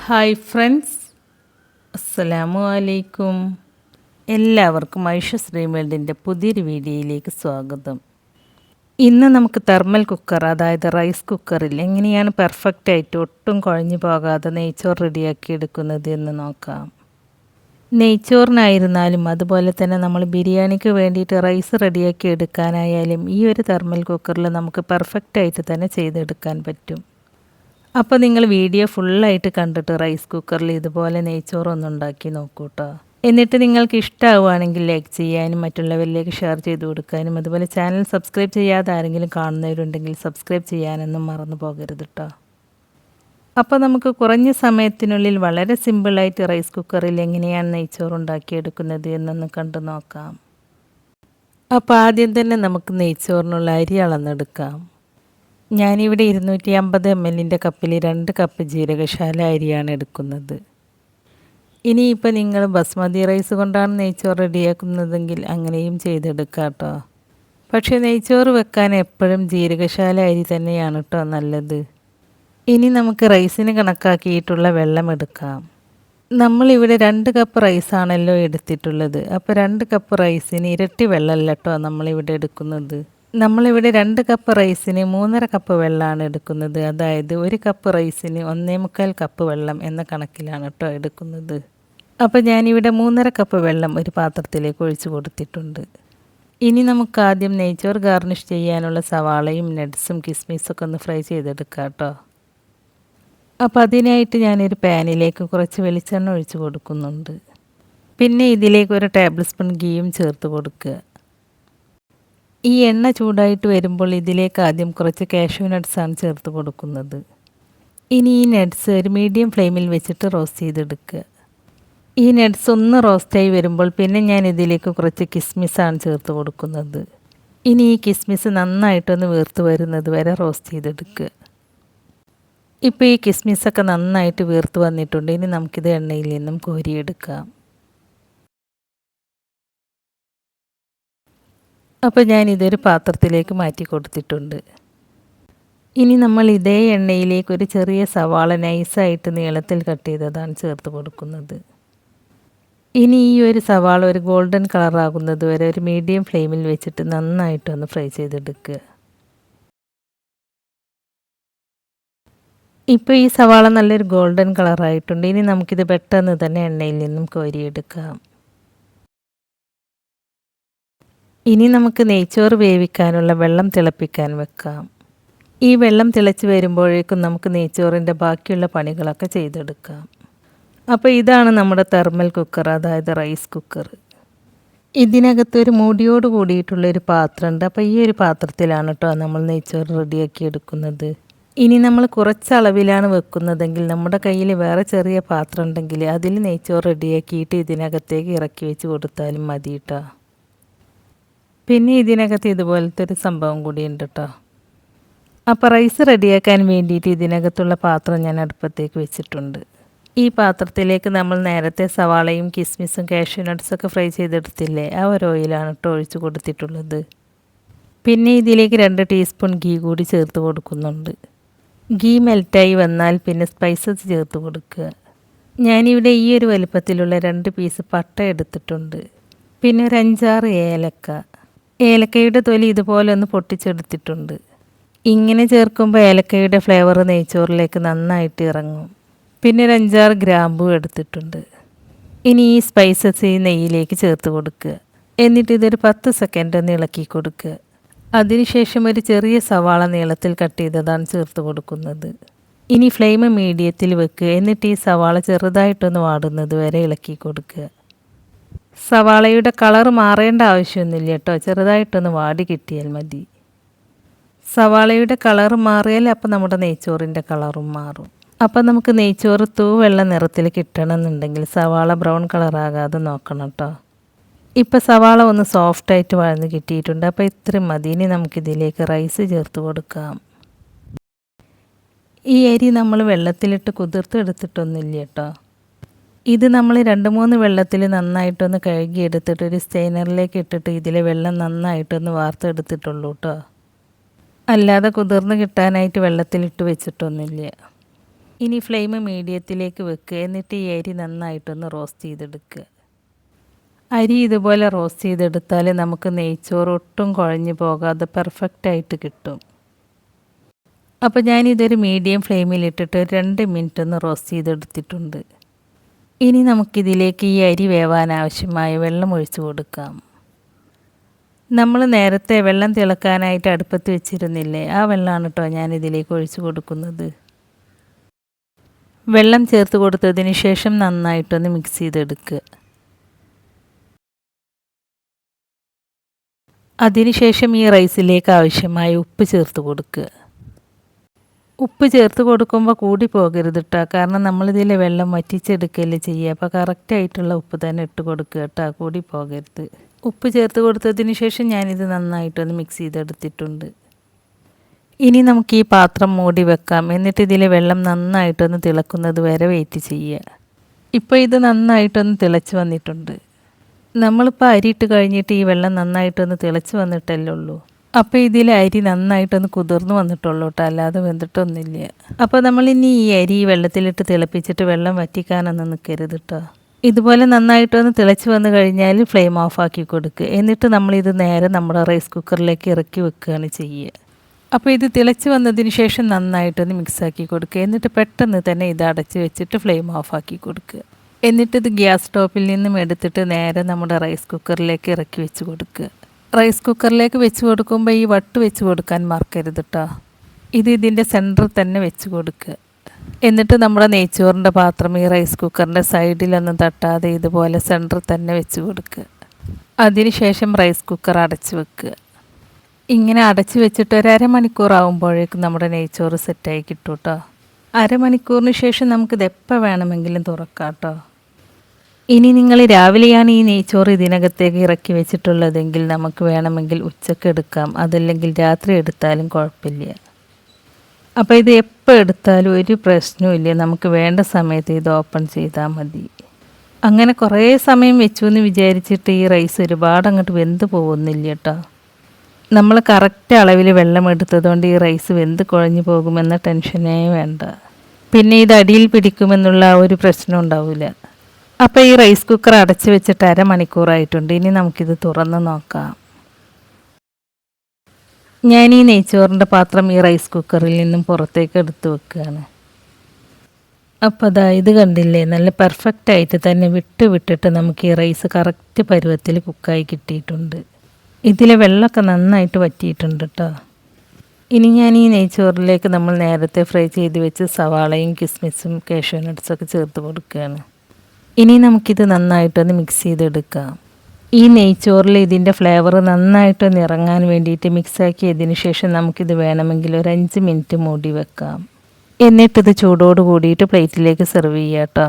Hi friends, അസ്സലാമു അലൈക്കും. എല്ലാവർക്കും ഐഷസ് വേൾഡിൻ്റെ പുതിയൊരു വീഡിയോയിലേക്ക് സ്വാഗതം. ഇന്ന് നമുക്ക് തെർമൽ കുക്കർ, അതായത് റൈസ് കുക്കറിൽ എങ്ങനെയാണ് പെർഫെക്റ്റായിട്ട് ഒട്ടും കുഴഞ്ഞു പോകാതെ നെയ്ച്ചോറ് റെഡിയാക്കി എടുക്കുന്നത് എന്ന് നോക്കാം. നെയ്ച്ചോറിനായിരുന്നാലും അതുപോലെ തന്നെ നമ്മൾ ബിരിയാണിക്ക് വേണ്ടിയിട്ട് റൈസ് റെഡിയാക്കി എടുക്കാനായാലും ഈ ഒരു തെർമൽ കുക്കറിൽ നമുക്ക് പെർഫെക്റ്റായിട്ട് തന്നെ ചെയ്തെടുക്കാൻ പറ്റും. അപ്പോൾ നിങ്ങൾ വീഡിയോ ഫുള്ളായിട്ട് കണ്ടിട്ട് റൈസ് കുക്കറിൽ ഇതുപോലെ നെയ്ച്ചോറൊന്നും ഉണ്ടാക്കി നോക്കൂ കേട്ടോ. എന്നിട്ട് നിങ്ങൾക്ക് ഇഷ്ടമാവുകയാണെങ്കിൽ ലൈക്ക് ചെയ്യാനും മറ്റുള്ളവരിലേക്ക് ഷെയർ ചെയ്ത് കൊടുക്കാനും, അതുപോലെ ചാനൽ സബ്സ്ക്രൈബ് ചെയ്യാതെ ആരെങ്കിലും കാണുന്നവരുണ്ടെങ്കിൽ സബ്സ്ക്രൈബ് ചെയ്യാനൊന്നും മറന്നു പോകരുത് കേട്ടോ. അപ്പോൾ നമുക്ക് കുറഞ്ഞ സമയത്തിനുള്ളിൽ വളരെ സിമ്പിളായിട്ട് റൈസ് കുക്കറിൽ എങ്ങനെയാണ് നെയ്ച്ചോറ് ഉണ്ടാക്കിയെടുക്കുന്നത് എന്നൊന്ന് കണ്ടു നോക്കാം. അപ്പോൾ ആദ്യം തന്നെ നമുക്ക് നെയ്ച്ചോറിനുള്ള അരി അളന്നെടുക്കാം. ഞാനിവിടെ 250 ml കപ്പിൽ 2 കപ്പ് ജീരകശാല അരിയാണ് എടുക്കുന്നത്. ഇനിയിപ്പോൾ നിങ്ങൾ ബസ്മതി റൈസ് കൊണ്ടാണ് നെയ്ച്ചോറ് റെഡിയാക്കുന്നതെങ്കിൽ അങ്ങനെയും ചെയ്തെടുക്കാം കേട്ടോ. പക്ഷേ നെയ്ച്ചോറ് വെക്കാൻ എപ്പോഴും ജീരകശാല അരി തന്നെയാണ് കേട്ടോ നല്ലത്. ഇനി നമുക്ക് റൈസിന് കണക്കാക്കിയിട്ടുള്ള വെള്ളം എടുക്കാം. നമ്മളിവിടെ 2 കപ്പ് റൈസാണല്ലോ എടുത്തിട്ടുള്ളത്. അപ്പോൾ 2 കപ്പ് റൈസിന് ഇരട്ടി വെള്ളമല്ല കേട്ടോ നമ്മളിവിടെ എടുക്കുന്നത്. നമ്മളിവിടെ 2 കപ്പ് റൈസിന് 3.5 കപ്പ് വെള്ളമാണ് എടുക്കുന്നത്. അതായത് 1 കപ്പ് റൈസിന് 1.25 കപ്പ് വെള്ളം എന്ന കണക്കിലാണ് കേട്ടോ എടുക്കുന്നത്. അപ്പോൾ ഞാനിവിടെ 3.5 കപ്പ് വെള്ളം ഒരു പാത്രത്തിലേക്ക് ഒഴിച്ച് കൊടുത്തിട്ടുണ്ട്. ഇനി നമുക്ക് ആദ്യം നെയ്ച്ചോറ് ഗാർണിഷ് ചെയ്യാനുള്ള സവാളയും നട്ട്സും കിസ്മിസൊക്കെ ഒന്ന് ഫ്രൈ ചെയ്തെടുക്കാം കേട്ടോ. അപ്പോൾ അതിനായിട്ട് ഞാനൊരു പാനിലേക്ക് കുറച്ച് വെളിച്ചെണ്ണ ഒഴിച്ച് കൊടുക്കുന്നുണ്ട്. പിന്നെ ഇതിലേക്ക് 1 ടേബിൾ സ്പൂൺ ഗീയും ചേർത്ത് കൊടുക്കുക. ഈ എണ്ണ ചൂടായിട്ട് വരുമ്പോൾ ഇതിലേക്ക് ആദ്യം കുറച്ച് കാഷ്യൂ നട്ട്സാണ് ചേർത്ത് കൊടുക്കുന്നത്. ഇനി ഈ നട്ട്സ് ഒരു മീഡിയം ഫ്ലെയിമിൽ വെച്ചിട്ട് റോസ്റ്റ് ചെയ്തെടുക്കുക. ഈ നട്ട്സ് ഒന്ന് റോസ്റ്റായി വരുമ്പോൾ പിന്നെ ഞാൻ ഇതിലേക്ക് കുറച്ച് കിസ്മിസാണ് ചേർത്ത് കൊടുക്കുന്നത്. ഇനി ഈ കിസ്മിസ് നന്നായിട്ടൊന്ന് വീർത്ത് വരുന്നത് വരെ റോസ്റ്റ് ചെയ്തെടുക്കുക. ഇപ്പോൾ ഈ കിസ്മിസൊക്കെ നന്നായിട്ട് വീർത്ത് വന്നിട്ടുണ്ട്. ഇനി നമുക്കിത് എണ്ണയിൽ നിന്നും കോരിയെടുക്കാം. അപ്പോൾ ഞാനിതൊരു പാത്രത്തിലേക്ക് മാറ്റി കൊടുത്തിട്ടുണ്ട്. ഇനി നമ്മൾ ഇതേ എണ്ണയിലേക്ക് ഒരു ചെറിയ സവാള നൈസായിട്ട് നീളത്തിൽ കട്ട് ചെയ്തതാണ് ചേർത്ത് കൊടുക്കുന്നത്. ഇനി ഈ ഒരു സവാള ഒരു ഗോൾഡൻ കളറാകുന്നത് വരെ ഒരു മീഡിയം ഫ്ലെയിമിൽ വെച്ചിട്ട് നന്നായിട്ടൊന്ന് ഫ്രൈ ചെയ്തെടുക്കുക. ഇപ്പോൾ ഈ സവാള നല്ലൊരു ഗോൾഡൻ കളറായിട്ടുണ്ട്. ഇനി നമുക്കിത് പെട്ടെന്ന് തന്നെ എണ്ണയിൽ നിന്നും കോരിയെടുക്കാം. ഇനി നമുക്ക് നെയ്ച്ചോറ് വേവിക്കാനുള്ള വെള്ളം തിളപ്പിക്കാൻ വെക്കാം. ഈ വെള്ളം തിളച്ച് വരുമ്പോഴേക്കും നമുക്ക് നെയ്ച്ചോറിൻ്റെ ബാക്കിയുള്ള പണികളൊക്കെ ചെയ്തെടുക്കാം. അപ്പോൾ ഇതാണ് നമ്മുടെ തെർമൽ കുക്കർ, അതായത് റൈസ് കുക്കർ. ഇതിനകത്തൊരു മൂടിയോട് കൂടിയിട്ടുള്ളൊരു പാത്രമുണ്ട്. അപ്പോൾ ഈ ഒരു പാത്രത്തിലാണ് കേട്ടോ നമ്മൾ നെയ്ച്ചോറ് റെഡിയാക്കി എടുക്കുന്നത്. ഇനി നമ്മൾ കുറച്ച് അളവിലാണ് വെക്കുന്നതെങ്കിൽ നമ്മുടെ കയ്യിൽ വേറെ ചെറിയ പാത്രം ഉണ്ടെങ്കിൽ അതിൽ നെയ്ച്ചോറ് റെഡിയാക്കിയിട്ട് ഇതിനകത്തേക്ക് ഇറക്കി വെച്ച് കൊടുത്താലും മതി കേട്ടോ. പിന്നെ ഇതിനകത്ത് ഇതുപോലത്തെ ഒരു സംഭവം കൂടി ഉണ്ട് കേട്ടോ. അപ്പോൾ റൈസ് റെഡിയാക്കാൻ വേണ്ടിയിട്ട് ഇതിനകത്തുള്ള പാത്രം ഞാൻ അടുപ്പത്തേക്ക് വെച്ചിട്ടുണ്ട്. ഈ പാത്രത്തിലേക്ക് നമ്മൾ നേരത്തെ സവാളയും കിസ്മിസും കാഷ്യൂ നട്ട്സൊക്കെ ഫ്രൈ ചെയ്തെടുത്തില്ലേ, ആ ഒരു ഓയിലാണ് കേട്ടോ ഒഴിച്ച് കൊടുത്തിട്ടുള്ളത്. പിന്നെ ഇതിലേക്ക് 2 ടീസ്പൂൺ ഗീ കൂടി ചേർത്ത് കൊടുക്കുന്നുണ്ട്. ഗീ മെൽറ്റായി വന്നാൽ പിന്നെ സ്പൈസസ് ചേർത്ത് കൊടുക്കുക. ഞാനിവിടെ ഈ ഒരു വലുപ്പത്തിലുള്ള 2 പീസ് പട്ട എടുത്തിട്ടുണ്ട്. പിന്നെ ഒരു 5-6 ഏലക്ക. ഏലക്കയുടെ തൊലി ഇതുപോലെ ഒന്ന് പൊട്ടിച്ചെടുത്തിട്ടുണ്ട്. ഇങ്ങനെ ചേർക്കുമ്പോൾ ഏലക്കയുടെ ഫ്ലേവർ നെയ്ച്ചോറിലേക്ക് നന്നായിട്ട് ഇറങ്ങും. പിന്നെ ഒരു 5-6 ഗ്രാമ്പൂ എടുത്തിട്ടുണ്ട്. ഇനി ഈ സ്പൈസസ് ഈ നെയ്യിലേക്ക് ചേർത്ത് കൊടുക്കുക. എന്നിട്ട് ഇതൊരു 10 സെക്കൻഡ് ഒന്ന് ഇളക്കി കൊടുക്കുക. അതിനുശേഷം ഒരു ചെറിയ സവാള നീളത്തിൽ കട്ട് ചെയ്തതാണ് ചേർത്ത് കൊടുക്കുന്നത്. ഇനി ഫ്ലെയിം മീഡിയത്തിൽ വെക്കുക. എന്നിട്ട് ഈ സവാള ചെറുതായിട്ടൊന്ന് വാടുന്നത് വരെ ഇളക്കി കൊടുക്കുക. സവാളയുടെ കളർ മാറേണ്ട ആവശ്യമൊന്നുമില്ല കേട്ടോ, ചെറുതായിട്ടൊന്ന് വാടി കിട്ടിയാൽ മതി. സവാളയുടെ കളർ മാറിയാൽ അപ്പോൾ നമ്മുടെ നെയ്ച്ചോറിൻ്റെ കളറും മാറും. അപ്പോൾ നമുക്ക് നെയ്ച്ചോറ് തൂവെള്ള നിറത്തിൽ കിട്ടണമെന്നുണ്ടെങ്കിൽ സവാള ബ്രൗൺ കളറാകാതെ നോക്കണം കേട്ടോ. ഇപ്പോൾ സവാള ഒന്ന് സോഫ്റ്റായിട്ട് വഴന്ന് കിട്ടിയിട്ടുണ്ട്. അപ്പോൾ ഇത്രയും മതി. ഇനി നമുക്കിതിലേക്ക് റൈസ് ചേർത്ത് കൊടുക്കാം. ഈ അരി നമ്മൾ വെള്ളത്തിലിട്ട് കുതിർത്തെടുത്തിട്ടൊന്നുമില്ല കേട്ടോ. ഇത് നമ്മൾ 2-3 വെള്ളത്തിൽ നന്നായിട്ടൊന്ന് കഴുകിയെടുത്തിട്ട് ഒരു സ്റ്റെയിനറിലേക്ക് ഇട്ടിട്ട് ഇതിലെ വെള്ളം നന്നായിട്ടൊന്ന് വാർത്തെടുത്തിട്ടുള്ളൂ കേട്ടോ. അല്ലാതെ കുതിർന്ന് കിട്ടാനായിട്ട് വെള്ളത്തിലിട്ട് വെച്ചിട്ടൊന്നുമില്ല. ഇനി ഫ്ലെയിം മീഡിയത്തിലേക്ക് വെക്കുക. എന്നിട്ട് ഈ അരി നന്നായിട്ടൊന്ന് റോസ്റ്റ് ചെയ്തെടുക്കുക. അരി ഇതുപോലെ റോസ്റ്റ് ചെയ്തെടുത്താൽ നമുക്ക് നെയ്ച്ചോറ് ഒട്ടും കുഴഞ്ഞു പോകാതെ പെർഫെക്റ്റായിട്ട് കിട്ടും. അപ്പോൾ ഞാനിതൊരു മീഡിയം ഫ്ലെയിമിലിട്ടിട്ട് 2 മിനിറ്റ് ഒന്ന് റോസ്റ്റ് ചെയ്തെടുത്തിട്ടുണ്ട്. ഇനി നമുക്കിതിലേക്ക് ഈ അരി വേവാൻ ആവശ്യമായ വെള്ളം ഒഴിച്ചു കൊടുക്കാം. നമ്മൾ നേരത്തെ വെള്ളം തിളക്കാനായിട്ട് അടുപ്പത്ത് വെച്ചിരുന്നില്ലേ, ആ വെള്ളമാണ് കേട്ടോ ഞാനിതിലേക്ക് ഒഴിച്ചു കൊടുക്കുന്നത്. വെള്ളം ചേർത്ത് കൊടുത്തതിന് ശേഷം നന്നായിട്ടൊന്ന് മിക്സ് ചെയ്തെടുക്കുക. അതിനുശേഷം ഈ റൈസിലേക്ക് ആവശ്യമായ ഉപ്പ് ചേർത്ത് കൊടുക്കുക. ഉപ്പ് ചേർത്ത് കൊടുക്കുമ്പോൾ കൂടി പോകരുത് കേട്ടോ, കാരണം നമ്മളിതിൽ വെള്ളം വറ്റിച്ചെടുക്കുകയല്ലേ ചെയ്യുക. അപ്പോൾ കറക്റ്റായിട്ടുള്ള ഉപ്പ് തന്നെ ഇട്ട് കൊടുക്കുക കേട്ടോ, കൂടി പോകരുത്. ഉപ്പ് ചേർത്ത് കൊടുത്തതിന് ശേഷം ഞാനിത് നന്നായിട്ടൊന്ന് മിക്സ് ചെയ്തെടുത്തിട്ടുണ്ട്. ഇനി നമുക്ക് ഈ പാത്രം മൂടി വെക്കാം. എന്നിട്ട് ഇതിൽ വെള്ളം നന്നായിട്ടൊന്ന് തിളക്കുന്നത് വരെ വെയിറ്റ് ചെയ്യുക. ഇപ്പോൾ ഇത് നന്നായിട്ടൊന്ന് തിളച്ച് വന്നിട്ടുണ്ട്. നമ്മളിപ്പോൾ അരിയിട്ട് കഴിഞ്ഞിട്ട് ഈ വെള്ളം നന്നായിട്ടൊന്ന് തിളച്ച് വന്നിട്ടല്ലേ ഉള്ളൂ. അപ്പോൾ ഇതിൽ അരി നന്നായിട്ടൊന്ന് കുതിർന്ന് വന്നിട്ടുള്ളൂ കേട്ടോ, അല്ലാതെ വെന്തിട്ടൊന്നുമില്ല. അപ്പോൾ നമ്മളിനി ഈ അരി വെള്ളത്തിലിട്ട് തിളപ്പിച്ചിട്ട് വെള്ളം വറ്റിക്കാനൊന്നും നിൽക്കരുത് കേട്ടോ. ഇതുപോലെ നന്നായിട്ടൊന്ന് തിളച്ച് വന്നു കഴിഞ്ഞാൽ ഫ്ലെയിം ഓഫാക്കി കൊടുക്കുക. എന്നിട്ട് നമ്മളിത് നേരെ നമ്മുടെ റൈസ് കുക്കറിലേക്ക് ഇറക്കി വെക്കുകയാണ് ചെയ്യുക. അപ്പോൾ ഇത് തിളച്ച് വന്നതിന് ശേഷം നന്നായിട്ടൊന്ന് മിക്സാക്കി കൊടുക്കുക. എന്നിട്ട് പെട്ടെന്ന് തന്നെ ഇത് അടച്ച് വെച്ചിട്ട് ഫ്ലെയിം ഓഫാക്കി കൊടുക്കുക. എന്നിട്ടിത് ഗ്യാസ് സ്റ്റോപ്പിൽ നിന്നും എടുത്തിട്ട് നേരെ നമ്മുടെ റൈസ് കുക്കറിലേക്ക് ഇറക്കി വെച്ച് കൊടുക്കുക. റൈസ് കുക്കറിലേക്ക് വെച്ച് കൊടുക്കുമ്പോൾ ഈ വട്ട് വെച്ച് കൊടുക്കാൻ മറക്കരുത് കേട്ടോ. ഇത് ഇതിൻ്റെ സെൻറ്ററിൽ തന്നെ വെച്ച് കൊടുക്കുക. എന്നിട്ട് നമ്മുടെ നെയ്ച്ചോറിൻ്റെ പാത്രം ഈ റൈസ് കുക്കറിൻ്റെ സൈഡിലൊന്നും തട്ടാതെ ഇതുപോലെ സെൻറ്ററിൽ തന്നെ വെച്ച് കൊടുക്കുക. അതിനുശേഷം റൈസ് കുക്കർ അടച്ച് വെക്കുക. ഇങ്ങനെ അടച്ച് വെച്ചിട്ട് ഒരു അരമണിക്കൂർ ആകുമ്പോഴേക്കും നമ്മുടെ നെയ്ച്ചോറ് സെറ്റായി കിട്ടും കേട്ടോ. അരമണിക്കൂറിന് ശേഷം നമുക്കിത് എപ്പോൾ വേണമെങ്കിലും തുറക്കാം കേട്ടോ. ഇനി നിങ്ങൾ രാവിലെയാണ് ഈ നെയ്ച്ചോറ് ഇതിനകത്തേക്ക് ഇറക്കി വെച്ചിട്ടുള്ളതെങ്കിൽ നമുക്ക് വേണമെങ്കിൽ ഉച്ചക്ക് എടുക്കാം, അതല്ലെങ്കിൽ രാത്രി എടുത്താലും കുഴപ്പമില്ല. അപ്പോൾ ഇത് എപ്പോൾ എടുത്താലും ഒരു പ്രശ്നവുമില്ല, നമുക്ക് വേണ്ട സമയത്ത് ഇത് ഓപ്പൺ ചെയ്താൽ മതി. അങ്ങനെ കുറേ സമയം വെച്ചു എന്ന് വിചാരിച്ചിട്ട് ഈ റൈസ് ഒരുപാട് അങ്ങോട്ട് വെന്ത് പോകുന്നില്ല കേട്ടോ. നമ്മൾ കറക്റ്റ് അളവിൽ വെള്ളം എടുത്തതുകൊണ്ട് ഈ റൈസ് വെന്ത് കുഴഞ്ഞു പോകുമെന്ന ടെൻഷനേ വേണ്ട. പിന്നെ ഇത് അടിയിൽ പിടിക്കുമെന്നുള്ള ഒരു പ്രശ്നം ഉണ്ടാവില്ല. അപ്പോൾ ഈ റൈസ് കുക്കർ അടച്ച് വെച്ചിട്ട് അരമണിക്കൂറായിട്ടുണ്ട്. ഇനി നമുക്കിത് തുറന്ന് നോക്കാം. ഞാൻ ഈ നെയ്ച്ചോറിൻ്റെ പാത്രം ഈ റൈസ് കുക്കറിൽ നിന്നും പുറത്തേക്ക് എടുത്ത് വെക്കുകയാണ്. അപ്പോൾ അതാ ഇത് കണ്ടില്ലേ, നല്ല പെർഫെക്റ്റായിട്ട് തന്നെ വിട്ടിട്ട് നമുക്ക് ഈ റൈസ് കറക്റ്റ് പരുവത്തിൽ കുക്കായി കിട്ടിയിട്ടുണ്ട്. ഇതിലെ വെള്ളമൊക്കെ നന്നായിട്ട് വറ്റിയിട്ടുണ്ട് കേട്ടോ. ഇനി ഞാൻ ഈ നെയ്ച്ചോറിലേക്ക് നമ്മൾ നേരത്തെ ഫ്രൈ ചെയ്ത് വെച്ച് സവാളയും കിസ്മിസും കാഷ്യൂ നട്ട്സൊക്കെ ചേർത്ത് കൊടുക്കുകയാണ്. ഇനി നമുക്കിത് നന്നായിട്ടൊന്ന് മിക്സ് ചെയ്തെടുക്കാം. ഈ നെയ്ച്ചോറിൽ ഇതിൻ്റെ ഫ്ലേവർ നന്നായിട്ടൊന്ന് ഇറങ്ങാൻ വേണ്ടിയിട്ട് മിക്സാക്കിയതിന് ശേഷം നമുക്കിത് വേണമെങ്കിൽ ഒരു 5 മിനിറ്റ് മൂടി വെക്കാം. എന്നിട്ടിത് ചൂടോട് കൂടിയിട്ട് പ്ലേറ്റിലേക്ക് സെർവ് ചെയ്യാം കേട്ടോ.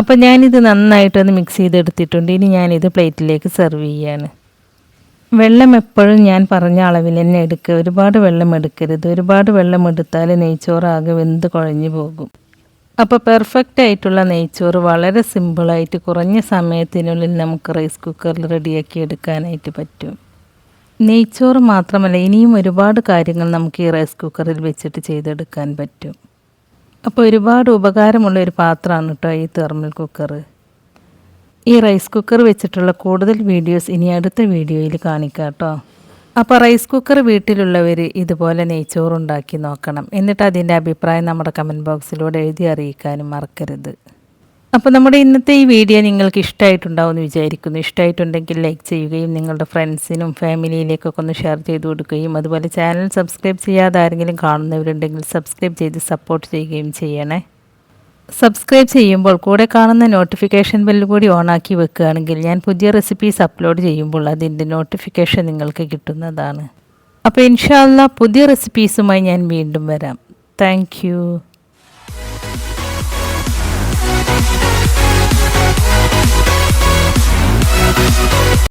അപ്പോൾ ഞാനിത് നന്നായിട്ടൊന്ന് മിക്സ് ചെയ്തെടുത്തിട്ടുണ്ട്. ഇനി ഞാനിത് പ്ലേറ്റിലേക്ക് സെർവ് ചെയ്യാണ്. വെള്ളം എപ്പോഴും ഞാൻ പറഞ്ഞ അളവിൽ തന്നെ എടുക്കുക. ഒരുപാട് വെള്ളം എടുക്കരുത്. ഒരുപാട് വെള്ളം എടുത്താൽ നെയ്ച്ചോറ് ആകെ വെന്ത് കുഴഞ്ഞു പോകും. അപ്പോൾ പെർഫെക്റ്റ് ആയിട്ടുള്ള നെയ്ച്ചോറ് വളരെ സിമ്പിളായിട്ട് കുറഞ്ഞ സമയത്തിനുള്ളിൽ നമുക്ക് റൈസ് കുക്കറിൽ റെഡിയാക്കി എടുക്കാനായിട്ട് പറ്റും. നെയ്ച്ചോറ് മാത്രമല്ല, ഇനിയും ഒരുപാട് കാര്യങ്ങൾ നമുക്ക് ഈ റൈസ് കുക്കറിൽ വെച്ചിട്ട് ചെയ്തെടുക്കാൻ പറ്റും. അപ്പോൾ ഒരുപാട് ഉപകാരമുള്ള ഒരു പാത്രമാണ് കേട്ടോ ഈ തെർമൽ കുക്കർ. ഈ റൈസ് കുക്കർ വെച്ചിട്ടുള്ള കൂടുതൽ വീഡിയോസ് ഇനി അടുത്ത വീഡിയോയിൽ കാണിക്കാം കേട്ടോ. അപ്പോൾ റൈസ് കുക്കർ വീട്ടിലുള്ളവർ ഇതുപോലെ നെയ്ച്ചോറുണ്ടാക്കി നോക്കണം. എന്നിട്ട് അതിൻ്റെ അഭിപ്രായം നമ്മുടെ കമൻറ്റ് ബോക്സിലൂടെ എഴുതി അറിയിക്കാനും മറക്കരുത്. അപ്പോൾ നമ്മുടെ ഇന്നത്തെ ഈ വീഡിയോ നിങ്ങൾക്ക് ഇഷ്ടമായിട്ടുണ്ടാവും എന്ന് വിചാരിക്കുന്നു. ഇഷ്ടമായിട്ടുണ്ടെങ്കിൽ ലൈക്ക് ചെയ്യുകയും നിങ്ങളുടെ ഫ്രണ്ട്സിനും ഫാമിലിയിലേക്കൊക്കെ ഒന്ന് ഷെയർ ചെയ്ത് കൊടുക്കുകയും അതുപോലെ ചാനൽ സബ്സ്ക്രൈബ് ചെയ്യാതെ ആരെങ്കിലും കാണുന്നവരുണ്ടെങ്കിൽ സബ്സ്ക്രൈബ് ചെയ്ത് സപ്പോർട്ട് ചെയ്യുകയും ചെയ്യണേ. സബ്സ്ക്രൈബ് ചെയ്യുമ്പോൾ കൂടെ കാണുന്ന നോട്ടിഫിക്കേഷൻ ബെല്ല് കൂടി ഓണാക്കി വെക്കുകയാണെങ്കിൽ ഞാൻ പുതിയ റെസിപ്പീസ് അപ്ലോഡ് ചെയ്യുമ്പോൾ അതിൻ്റെ നോട്ടിഫിക്കേഷൻ നിങ്ങൾക്ക് കിട്ടുന്നതാണ്. അപ്പോൾ ഇൻഷാ അല്ലാഹ് പുതിയ റെസിപ്പീസുമായി ഞാൻ വീണ്ടും വരാം. താങ്ക്